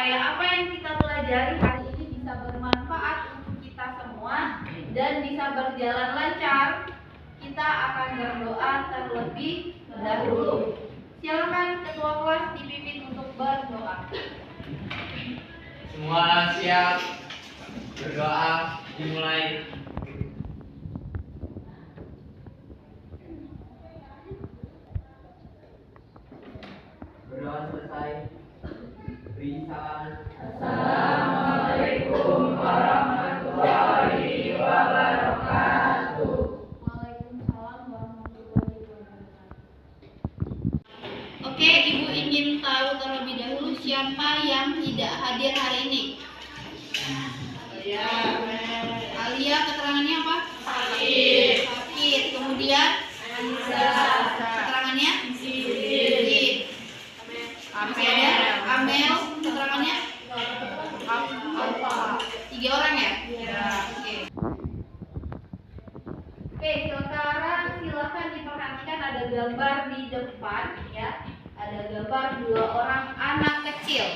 supaya apa yang kita pelajari hari ini bisa bermanfaat untuk kita semua dan bisa berjalan lancar, kita akan berdoa terlebih dahulu. Silakan ketua kelas dipimpin untuk berdoa. Semua siap, berdoa dimulai. Berdoa selesai, beri salam. Assalamualaikum warahmatullahi wabarakatuh. Waalaikumsalam warahmatullahi wabarakatuh. Oke, Ibu ingin tahu terlebih dahulu siapa yang tidak hadir hari ini? Alia, keterangannya apa? Sakit. Kemudian keterangannya? Amel, keterangannya? Tiga orang ya? Oke, sekarang silakan diperhatikan ada gambar di depan ya. Ada gambar dua orang anak kecil.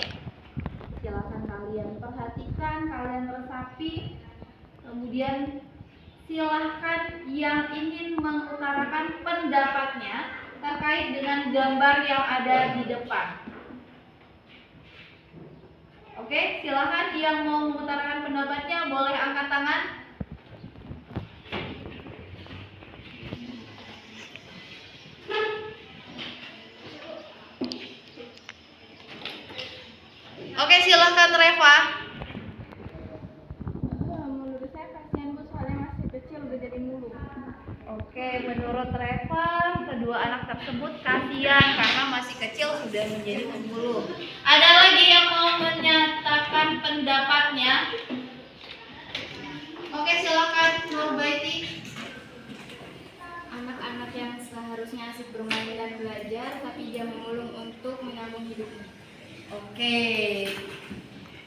Silakan kalian perhatikan, kalian resapi. Kemudian silahkan yang ingin mengutarakan pendapatnya terkait dengan gambar yang ada di depan. Oke, silahkan yang mau mengutarakan pendapatnya boleh angkat tangan. Oke, silahkan Reva. Menurut saya kasihan Bu, soalnya masih kecil udah jadi mulu. Oke, menurut Reva, kedua anak tersebut kasihan karena masih kecil sudah menjadi pemulung. Ada lagi yang mau menyatakan pendapatnya? Oke, silakan Nurbaiti. Anak-anak yang seharusnya asik bermain dan belajar, tapi dia memulung untuk menyambung hidupnya. Oke,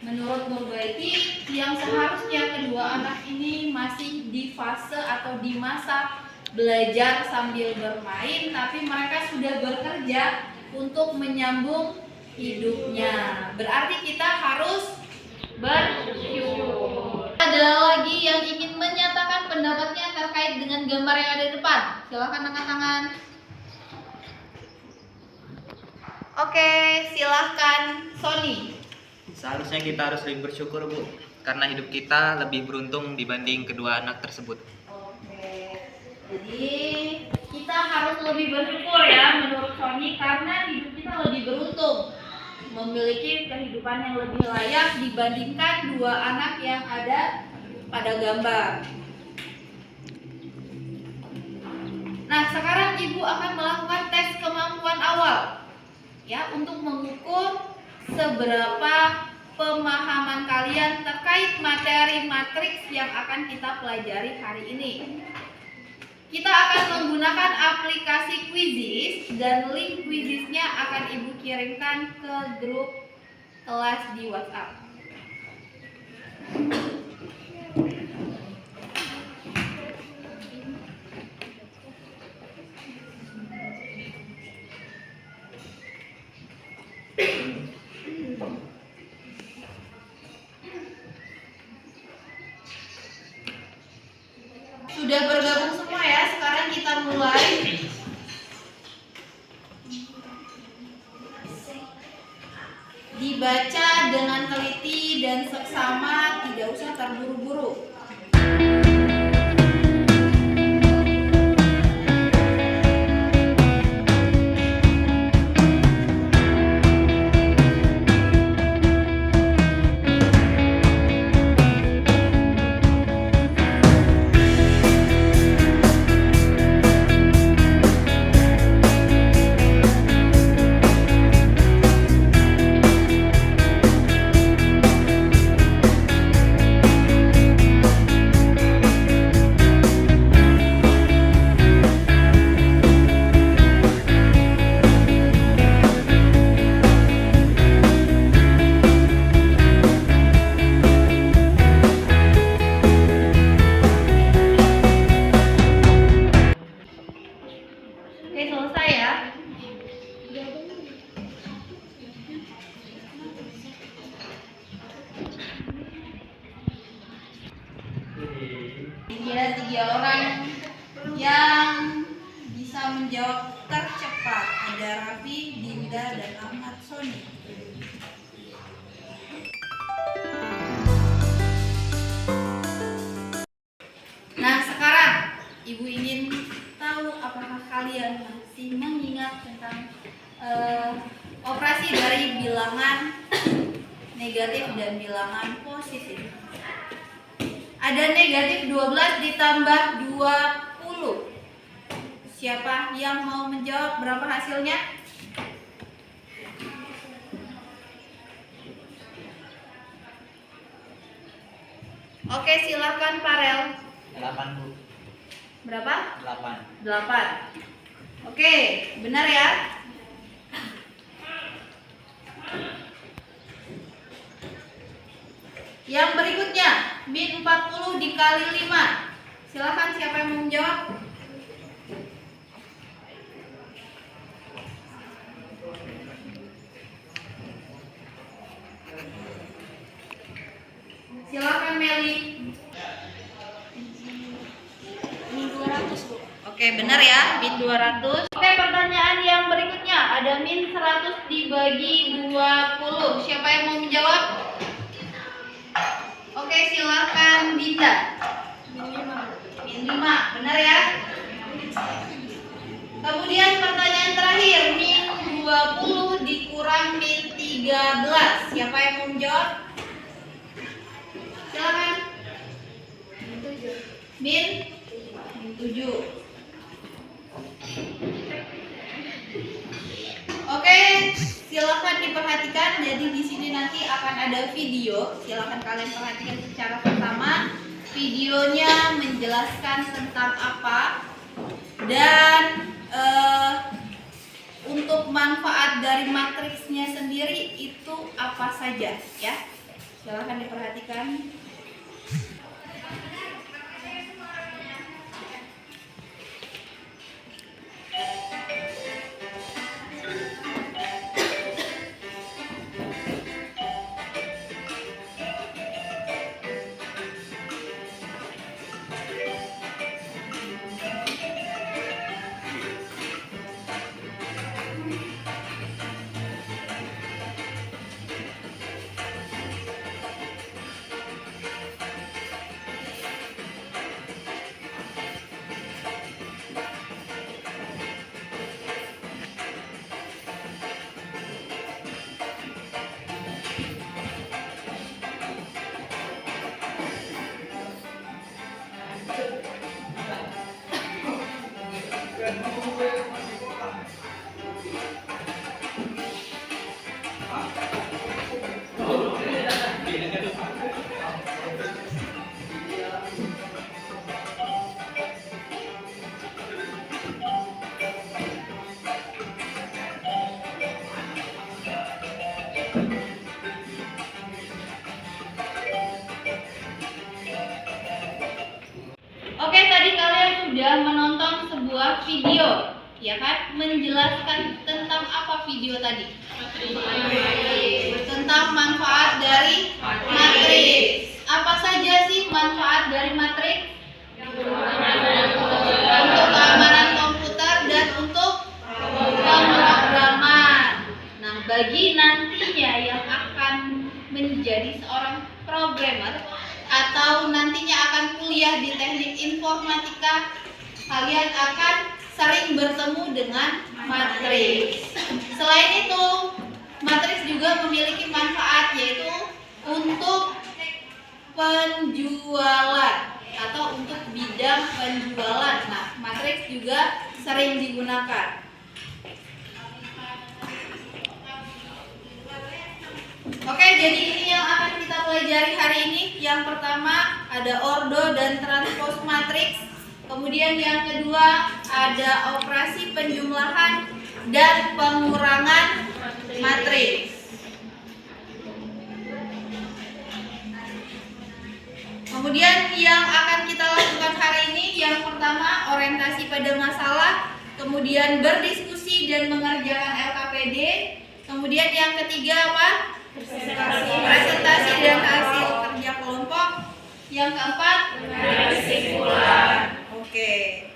menurut Nurbaiti, yang seharusnya kedua anak ini masih di fase atau di masa belajar sambil bermain, tapi mereka sudah bekerja untuk menyambung hidupnya. Berarti kita harus bersyukur. Ada lagi yang ingin menyatakan pendapatnya terkait dengan gambar yang ada di depan? Silakan angkat tangan. Oke, silahkan Sony. Seharusnya kita harus lebih bersyukur, Bu, karena hidup kita lebih beruntung dibanding kedua anak tersebut. Oke, jadi kita harus lebih bersyukur ya menurut Sony karena hidup kita lebih beruntung, memiliki kehidupan yang lebih layak dibandingkan dua anak yang ada pada gambar. Nah, sekarang Ibu akan melakukan tes kemampuan awal ya untuk mengukur seberapa pemahaman kalian terkait materi matriks yang akan kita pelajari hari ini. Kita akan menggunakan aplikasi Quizizz dan link Quizizz-nya akan Ibu kirimkan ke grup kelas di WhatsApp. Sudah bergabung semua ya, sekarang kita mulai. Dibaca dengan teliti dan seksama, tidak usah terburu-buru. 3 orang yang bisa menjawab tercepat. Ada Raffi, Dinda, dan Ahmad Soni. Nah, sekarang Ibu ingin tahu apakah kalian masih mengingat tentang operasi dari bilangan negatif dan bilangan positif. Ada negatif 12 ditambah 20. Siapa yang mau menjawab berapa hasilnya? Oke, silakan Farel. 8 Bu. Berapa? 8. 8. Oke, benar ya? Yang berikutnya, min 40 dikali 5. Silakan siapa yang mau menjawab? Silakan Meli. Min 200, Bu. Oke, benar ya, min 200. Oke, pertanyaan yang berikutnya, ada min 100 dibagi 20. Siapa yang mau menjawab? Oke, silakan Dinda. Min 5. Min 5, benar ya? Kemudian pertanyaan terakhir, min 20 dikurang min 13. Siapa yang mau menjawab? Silakan. Min 7. Min 7. Oke, silakan diperhatikan. Jadi di sini nanti akan ada video. Silakan kalian perhatikan secara bersama. Videonya menjelaskan tentang apa dan untuk manfaat dari matriksnya sendiri itu apa saja, ya. Silakan diperhatikan. Oke, tadi kalian sudah menonton sebuah video, ya kan? Menjelaskan tentang apa video tadi? Tentang manfaat dari matriks. Apa saja sih manfaat dari matriks? Untuk keamanan komputer dan untuk pemrograman. Nah, bagi nantinya yang akan menjadi seorang programmer atau nantinya akan kuliah di teknik informatika, kalian akan sering bertemu dengan matriks. Selain itu, matriks juga memiliki manfaat, yaitu untuk penjualan atau untuk bidang penjualan. Nah, matriks juga sering digunakan. Oke, jadi ini yang akan kita pelajari hari ini. Yang pertama ada ordo dan transpose matriks. Kemudian yang kedua ada operasi penjumlahan dan pengurangan matriks. Kemudian yang akan kita lakukan hari ini, yang pertama orientasi pada masalah, kemudian berdiskusi dan mengerjakan LKPD. Kemudian yang ketiga apa? Presentasi dan hasil kerja kelompok. Yang keempat, kesimpulan. Oke.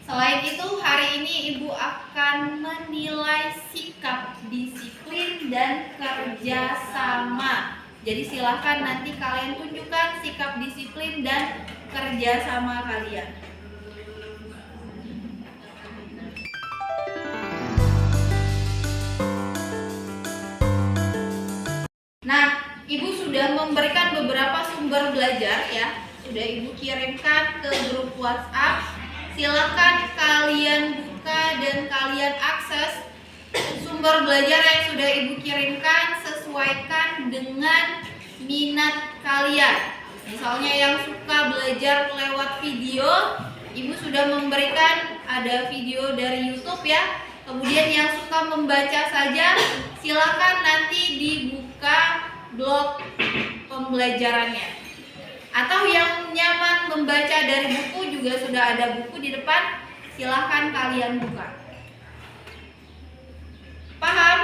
Selain itu, hari ini Ibu akan menilai sikap, disiplin, dan kerjasama. Jadi silahkan nanti kalian tunjukkan sikap, disiplin, dan kerjasama kalian. Nah, Ibu sudah memberikan beberapa sumber belajar ya. Sudah Ibu kirimkan ke grup WhatsApp. Silakan kalian buka dan kalian akses sumber belajar yang sudah Ibu kirimkan, sesuaikan dengan minat kalian. Misalnya yang suka belajar lewat video, Ibu sudah memberikan ada video dari YouTube ya. Kemudian yang suka membaca saja, silakan nanti dibuka blog pembelajarannya. Atau yang nyaman membaca dari buku, juga sudah ada buku di depan, silahkan kalian buka. Paham?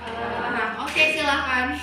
Paham. Oke, silahkan.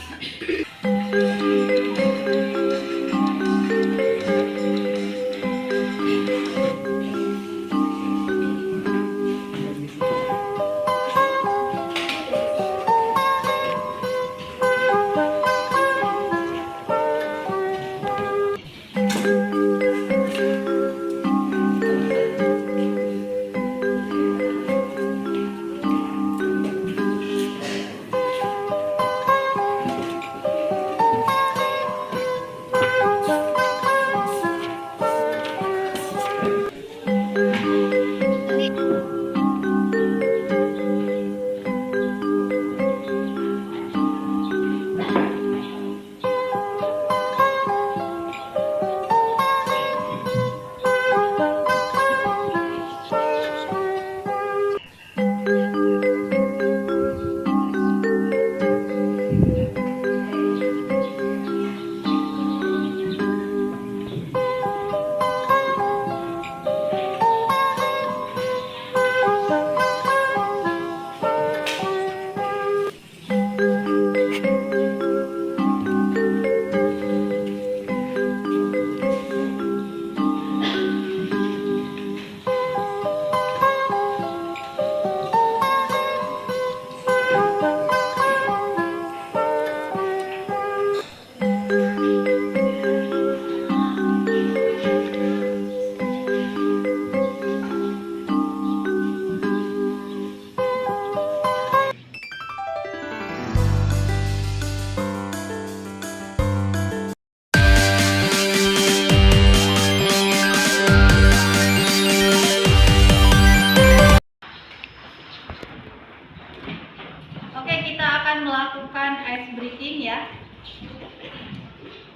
Oke, kita akan melakukan ice breaking ya.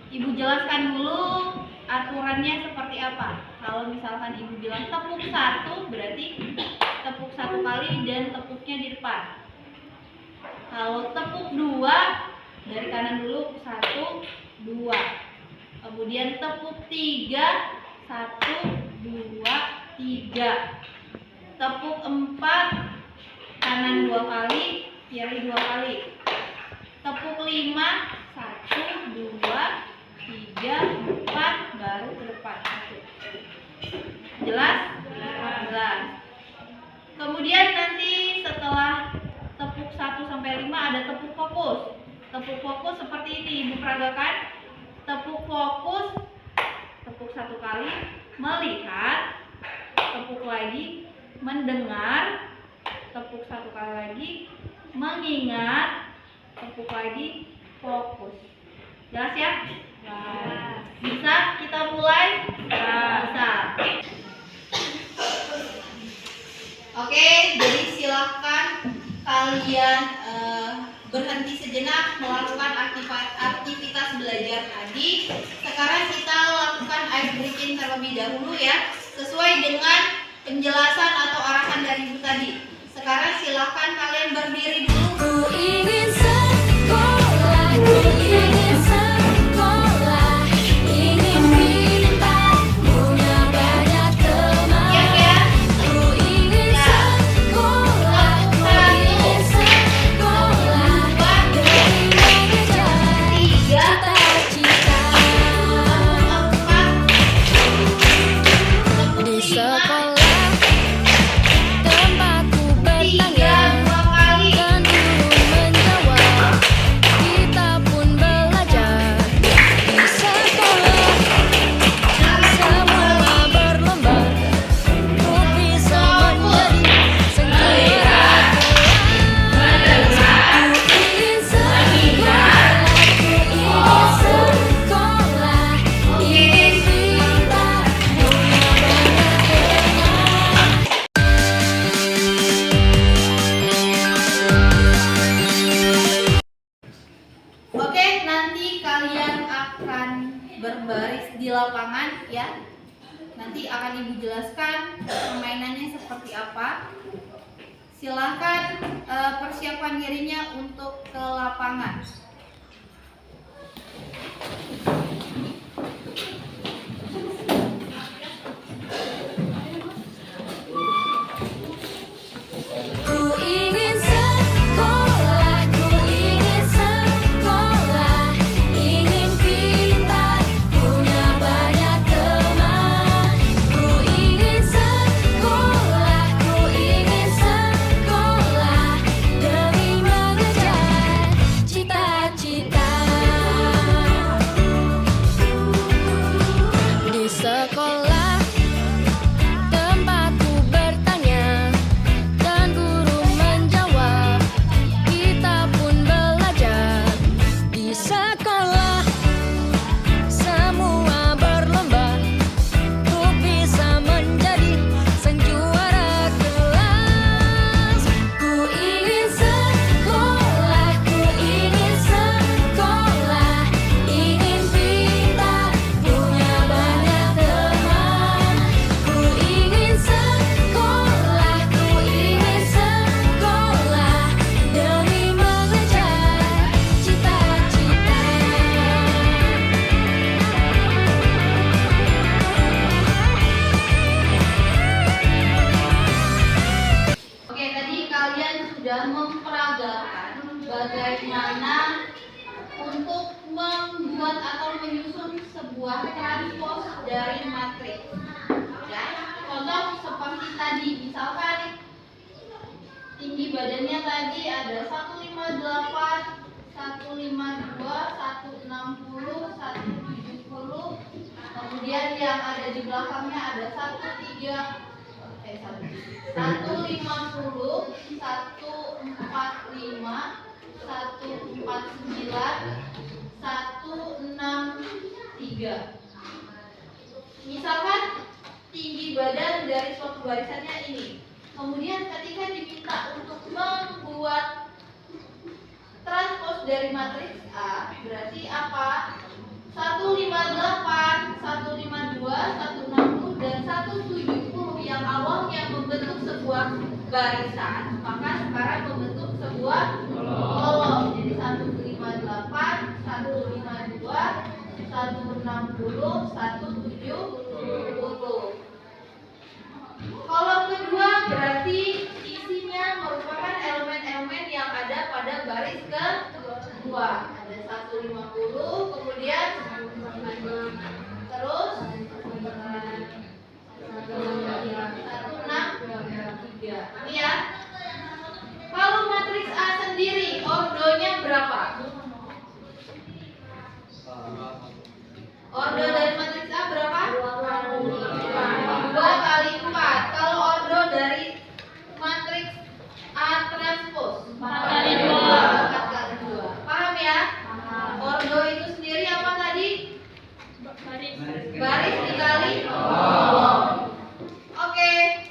Ibu jelaskan dulu aturannya seperti apa. Kalau misalkan Ibu bilang tepuk satu, berarti tepuk satu kali dan tepuknya di depan. Kalau tepuk dua, dari kanan dulu, satu, dua. Kemudian tepuk tiga, satu, dua, tiga. Tepuk empat, kanan dua kali, kiri dua kali. Tepuk lima, satu, dua, tiga, empat, baru ke depan. Jelas? Jelas. Kemudian nanti setelah tepuk 1 sampai 5 ada tepuk fokus. Tepuk fokus seperti ini, Ibu peragakan. Tepuk fokus, tepuk satu kali, melihat, tepuk lagi, mendengar, tepuk satu kali lagi, mengingat, tepuk lagi, fokus. Jelas ya? Jelas. Bisa kita mulai? Bisa. Oke, jadi silakan kalian berhenti sejenak melakukan aktivitas belajar tadi. Sekarang kita lakukan ice breaking terlebih dahulu ya, sesuai dengan penjelasan atau arahan dari Ibu tadi. Sekarang silakan kalian berdiri dulu. Ku ingin sekolah, ku ingin sekolah, ingin pintar, punya banyak teman. Siap ya? Ku ingin sekolah, ku ingin sekolah, demi mengejar Tiga, cita-cita. empat, berbaris di lapangan ya. Nanti akan Ibu jelaskan permainannya seperti apa. Silahkan persiapkan dirinya untuk ke lapangan. Ku ingin sekolah, ku ingin sekolah, ingin pintar, punya banyak teman. Ku ingin sekolah, ku ingin sekolah, demi mengejar cita-cita. Di sekolah tempatku bertanya dan guru menjawab, kita pun belajar. Di sekolah semua berlomba untuk bisa menjadi sang juara kelas. Ku ingin sekolah, ku ingin sekolah, ingin pintar, punya banyak teman. Ku ingin sekolah, ku ingin sekolah, demi mengejar cita-cita. Oke, tadi kalian sudah memperagakan bagaimana untuk membuat atau menyusun sebuah transpos dari matriks. Ya, contoh seperti tadi, misalkan tinggi badannya tadi ada 158, 152, 160, 170. Kemudian yang ada di belakangnya ada 150, 145, 149, 163. Misalkan tinggi badan dari suatu barisannya ini. Kemudian ketika diminta untuk membuat transpos dari matriks A, berarti apa? 158, 152, 160, dan 170 yang awalnya membentuk sebuah barisan, maka sekarang membentuk sebuah kolom. Jadi 158, 152, 160, 170. Kolom kedua berarti isinya merupakan elemen-elemen yang ada pada baris kedua. Ada 150, kemudian terus 163. Ini ya. Kalau matriks A sendiri ordonya berapa? Ordo dari matriks A berapa? 2 kali 4. Kalau ordo dari matriks A transpos 4 kali 2. Paham ya? Ordo itu sendiri apa tadi? Baris dikali kolom. Oke.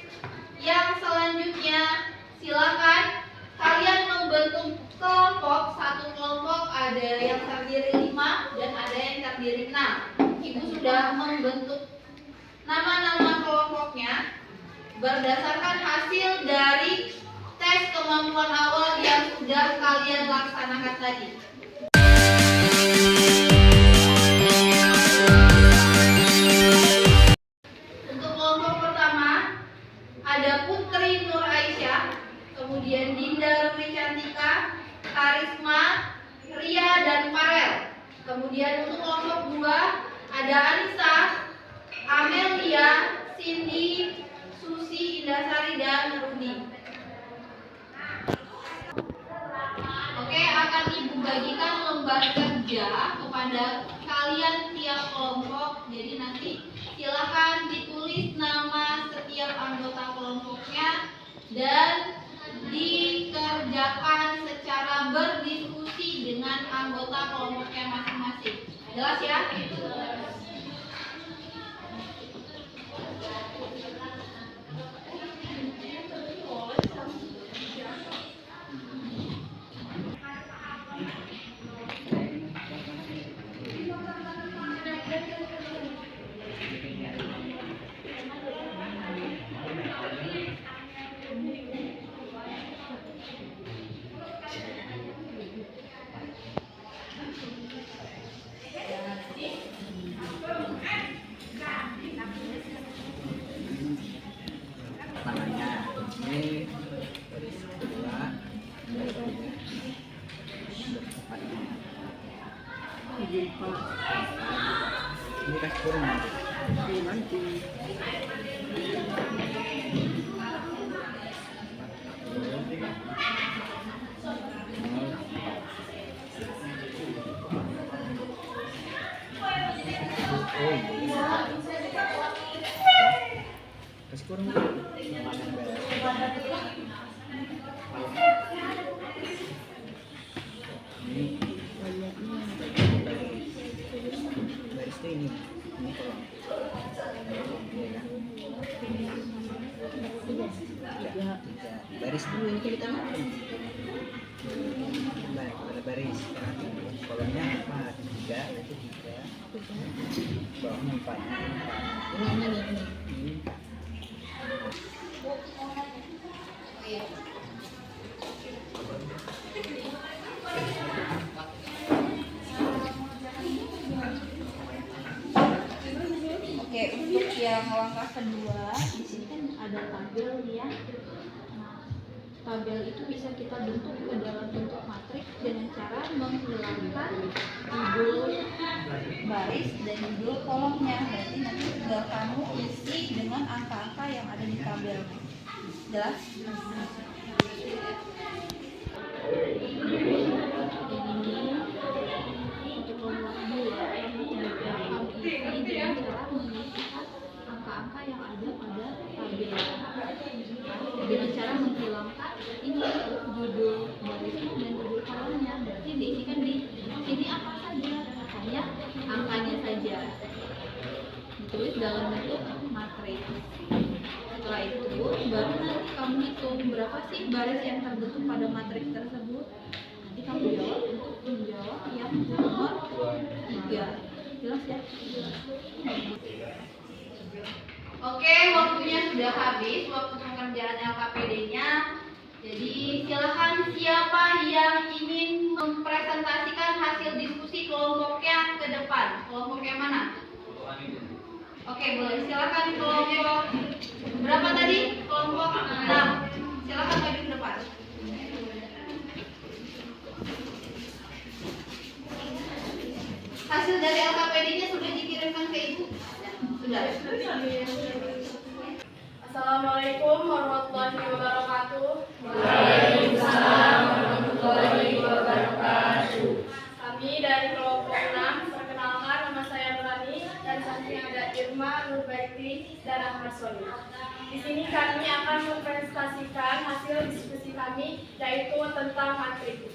Yang selanjutnya silakan kalian membentuk kelompok. Satu kelompok ada yang terdiri 5 dan ada yang terdiri 6. Ibu sudah membentuk nama-nama kelompoknya berdasarkan hasil dari tes kemampuan awal yang sudah kalian laksanakan tadi. Untuk kelompok pertama ada Putri Nur Aisyah, kemudian Dinda Rumi Cantika, Karisma, Ria, dan Farel. Kemudian untuk kelompok 2 ada Anissa, Amelia, Cindy, Susi, Indasari, dan Rudi. Oke, akan Ibu bagikan lembar kerja kepada kalian tiap kelompok. Jadi nanti silakan ditulis nama setiap anggota kelompoknya dan dikerjakan secara berdiskusi dengan anggota kelompoknya masing-masing. Jelas ya? Ini kasih kurang nanti. Nanti. Oh iya. Kasih kurang dulu. Ini baris tuh ini kolom. Tiga. Baris dulu ini kita makan. Baik, ada baris. Kolomnya 4, 3, nanti 3. Kolomnya 4. Ini. Oke, untuk yang langkah kedua, di sini kan ada tabel ya. Nah, tabel itu bisa kita bentuk ke dalam bentuk matriks dengan cara menghilangkan judul baris dan judul kolomnya. Berarti nanti tinggal kamu isi dengan angka-angka yang ada di tabel. Jelas? Untuk nomor 2 yang kamu isi dengan cara mengisikan angka-angka yang ada pada tabel dengan cara menghilangkan ini judul barisnya dan judul kolomnya. Berarti diisikan di sini apa saja, hanya angkanya saja, ditulis dalam bentuk matriks. Setelah itu baru nanti kamu hitung berapa sih baris yang terbentuk pada matriks tersebut. Nanti kamu jawab untuk menjawab yang nomor 3. Jelas ya? Oke, waktunya sudah habis, waktu pengerjaan LKPD-nya. Jadi silakan siapa yang ingin mempresentasikan hasil diskusi kelompoknya ke depan. Kelompok yang mana? Oke, boleh. Silakan kelompok berapa tadi? Kelompok 6. Silakan maju ke depan. Hasil dari LKPD-nya sudah dikirimkan ke Ibu? Sudah. Assalamualaikum warahmatullahi wabarakatuh. Waalaikumsalam warahmatullahi wabarakatuh. Kami dari kelompok 6, perkenalkan nama saya Nurani dan samping ada Irma, Nurbaiti, dan Ahmad Soni. Di sini kami akan mempresentasikan hasil diskusi kami, yaitu tentang matriks.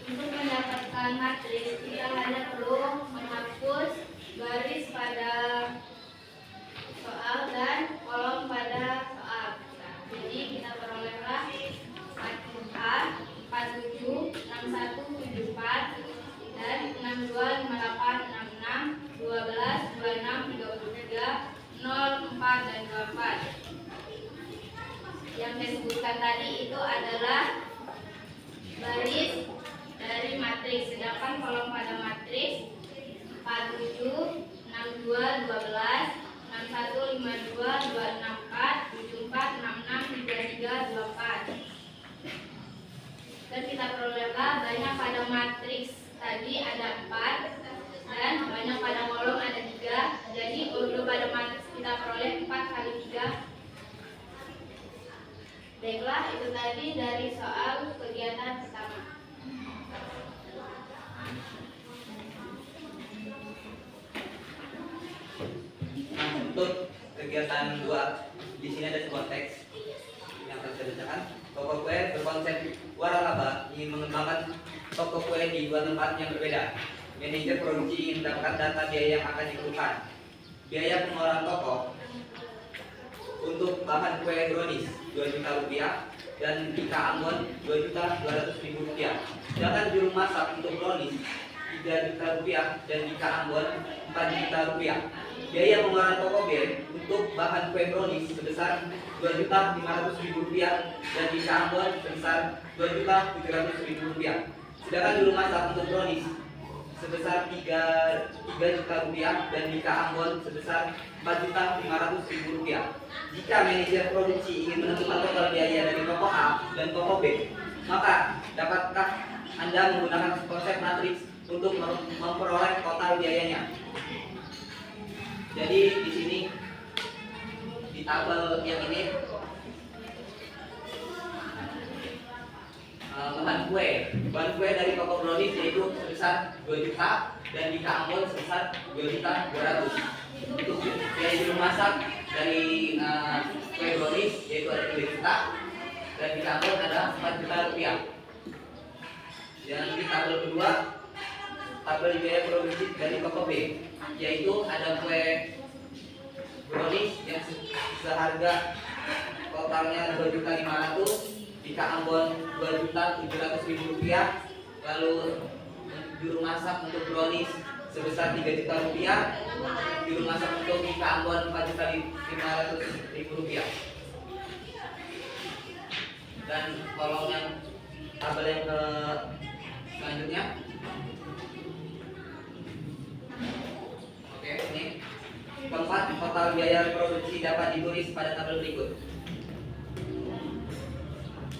Untuk mendapatkan matriks, kita hanya perlu menghapus baris pada soal dan kolom pada soal. Jadi kita perolehlah 44, 47, 61, 74, dan 62, 58, 66, 12, 26, 33, 04, dan 24. Yang saya sebutkan tadi itu adalah baris dari matriks, sedangkan kolom pada matriks 47, 62, 12, 61, 52, 264, 74, 66, 33, 24. Dan kita perolehlah banyak pada matriks tadi ada 4 dan banyak pada kolom ada 3. Jadi untuk pada matriks kita peroleh 4 kali 3. Baiklah, itu tadi dari soal kegiatan pertama. Nah, untuk kegiatan 2, di sini ada sebuah teks yang akan saya bacakan. Toko kue berkonsep waralaba ingin mengembangkan toko kue di 2 tempat yang berbeda. Manajer produksi ingin mendapatkan data biaya yang akan dikeluhkan. Biaya pengeluaran toko untuk bahan kue brownies 2 juta rupiah dan Tika Ambon 2.200.000 rupiah. Sedangkan juru masak untuk brownies 3 juta rupiah dan Tika Ambon 4 juta rupiah. Biaya pengeluaran toko B untuk bahan kue brownies sebesar 2.500.000 rupiah dan Tika Ambon sebesar 2.700.000 rupiah. Sedangkan juru masak untuk brownies sebesar 3 juta rupiah dan Dika Ambon sebesar 4.500.000 rupiah. Jika manajer produksi ingin menentukan total biaya dari pokok A dan pokok B, maka dapatkah Anda menggunakan konsep matriks untuk memperoleh total biayanya? Jadi di sini di tabel yang ini bahan kue dari toko brownies yaitu sebesar 2 juta dan Dika Ambon sebesar 2.200.000. Untuk biaya juru masak dari kue brownies yaitu ada 3 juta dan Dika Ambon ada 4 juta rupiah. Dan di tabel kedua, tabel biaya produksi dari toko B yaitu ada kue brownies yang seharga totalnya 2.500.000, Dika Ambon 2.700.000 rupiah, lalu juru masak untuk brownies sebesar 3 juta rupiah, juru masak untuk Dika Ambon 4.500.000 rupiah. Dan tolong yang tabel yang ke selanjutnya. Oke, ini keempat, total biaya produksi dapat ditulis pada tabel berikut.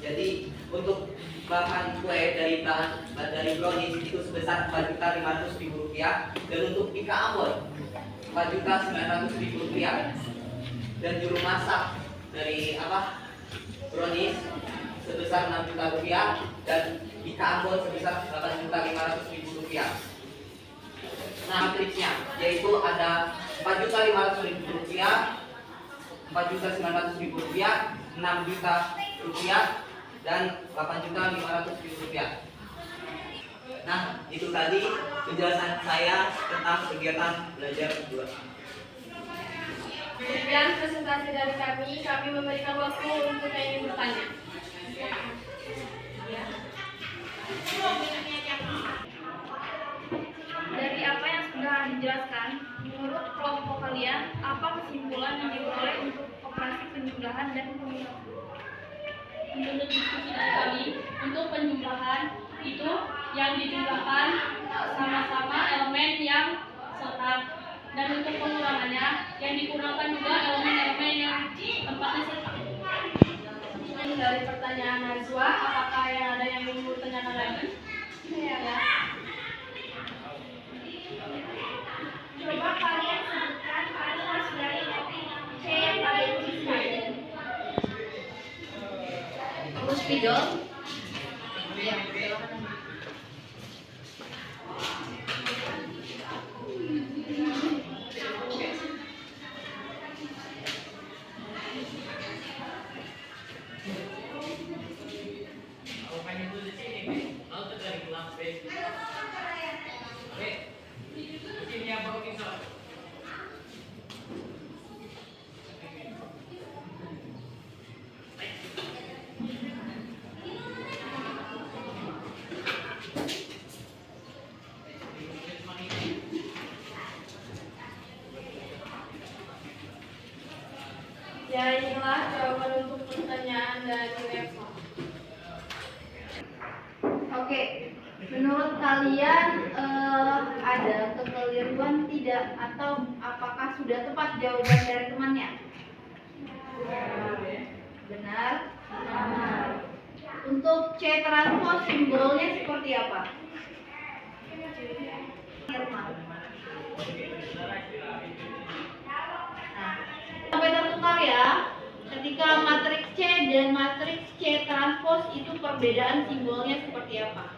Jadi untuk bahan kue dari brownies itu sebesar 4.500.000 rupiah dan untuk Dika Ambon 4.900.000 rupiah dan juru masak dari brownies sebesar 6 juta rupiah dan Dika Ambon sebesar 8.500.000 rupiah. Nah, matriksnya yaitu ada 4.500.000 rupiah, 4.900.000 rupiah, 6 juta rupiah dan 8.500.000 rupiah. Nah, itu tadi penjelasan saya tentang kegiatan belajar 2. Demikian presentasi dari kami memberikan waktu untuk yang ingin bertanya. Dari apa yang sudah dijelaskan, menurut kelompok kalian, apa kesimpulan yang diperoleh untuk operasi penjumlahan dan pemilahan? Menurut diskusi dari kami, untuk penjumlahan itu yang dijumlahkan sama-sama elemen yang setara, dan untuk pengurangannya yang dikurangkan juga elemen-elemen yang tempatnya setara. Dari pertanyaan Najwa, apakah ada yang ingin ditanyakan lagi? Ya. Coba kalian sebutkan arus dari C yang pada tulisan. Terus spidol? Ya, silakan. Ya, inilah jawaban untuk pertanyaan dari Reva. Oke, menurut kalian ada kekeliruan tidak atau apakah sudah tepat jawaban dari temannya? Benar. Untuk C transpose simbolnya seperti apa? Irma. Nah, sampai tertukar ya. Ketika matriks C dan matriks C transpose itu perbedaan simbolnya seperti apa?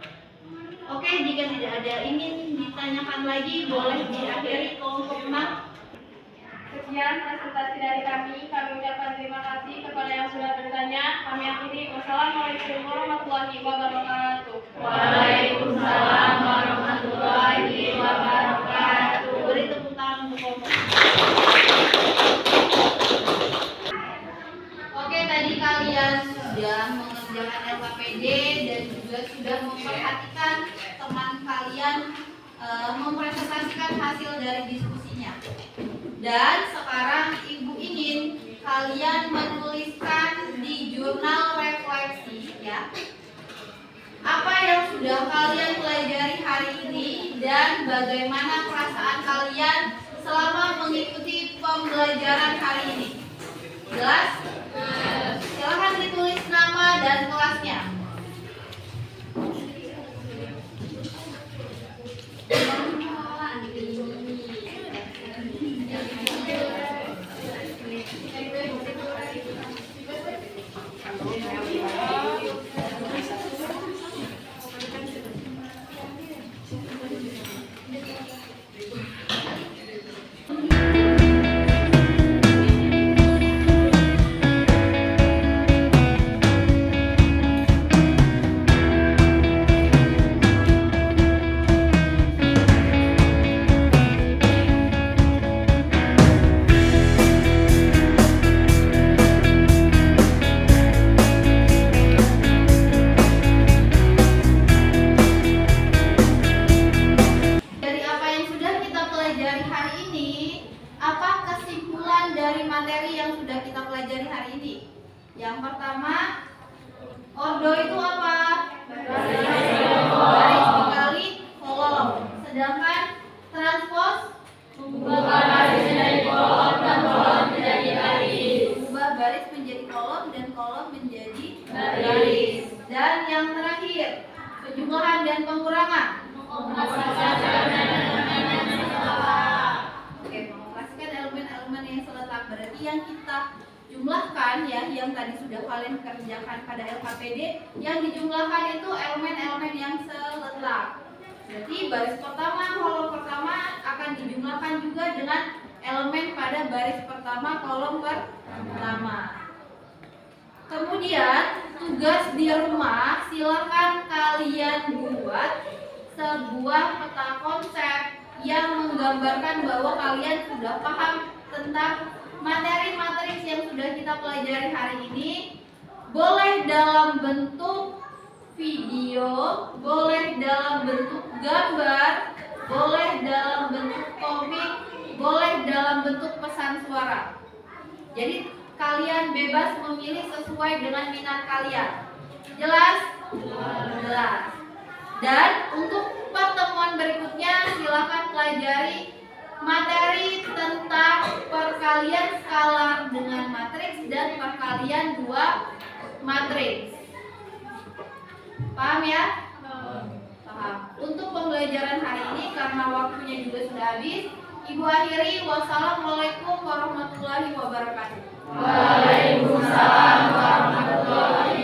Oke, jika tidak ada ingin ditanyakan lagi, boleh diakhiri kelompok 6. Sekian presentasi dari kami ucapkan terima kasih kepada yang sudah bertanya. Kami akhiri. Wassalamualaikum warahmatullahi wabarakatuh. Waalaikumsalam warahmatullahi wabarakatuh. Beri tepuk tangan untuk kelompok. Oke, tadi kalian sudah mengerjakan LKPD dan juga sudah memperhatikan teman kalian mempresentasikan hasil dari diskusinya. Dan sekarang Ibu ingin kalian menuliskan di jurnal refleksi ya apa yang sudah kalian pelajari hari ini dan bagaimana perasaan kalian selama mengikuti pembelajaran hari ini? Jelas? Silahkan ditulis nama dan kelasnya. Dari apa yang sudah kita pelajari hari ini, apa kesimpulan dari materi yang sudah kita pelajari hari ini? Yang pertama, ordo itu apa? Baris dikali kolom. Sedangkan transpos mengubah baris menjadi kolom dan kolom menjadi baris. Mengubah baris menjadi kolom dan kolom menjadi baris. Dan yang terakhir, penjumlahan dan pengurangan. Oke, mengoperasikan elemen-elemen yang seletak. Berarti yang kita jumlahkan ya, yang tadi sudah kalian kerjakan pada LKPD, yang dijumlahkan itu elemen-elemen yang seletak. Berarti baris pertama, kolom pertama akan dijumlahkan juga dengan elemen pada baris pertama, kolom pertama. Kemudian tugas di rumah, silakan kalian buat sebuah peta konsep yang menggambarkan bahwa kalian sudah paham tentang materi-materi yang sudah kita pelajari hari ini. Boleh dalam bentuk video, boleh dalam bentuk gambar, boleh dalam bentuk komik, boleh dalam bentuk pesan suara. Jadi kalian bebas memilih sesuai dengan minat kalian. Jelas? Jelas. Dan untuk pertemuan berikutnya silakan pelajari materi tentang perkalian skalar dengan matriks dan perkalian dua matriks. Paham ya? Paham. Untuk pembelajaran hari ini karena waktunya juga sudah habis, Ibu akhiri. Wassalamualaikum warahmatullahi wabarakatuh. Waalaikumsalam warahmatullahi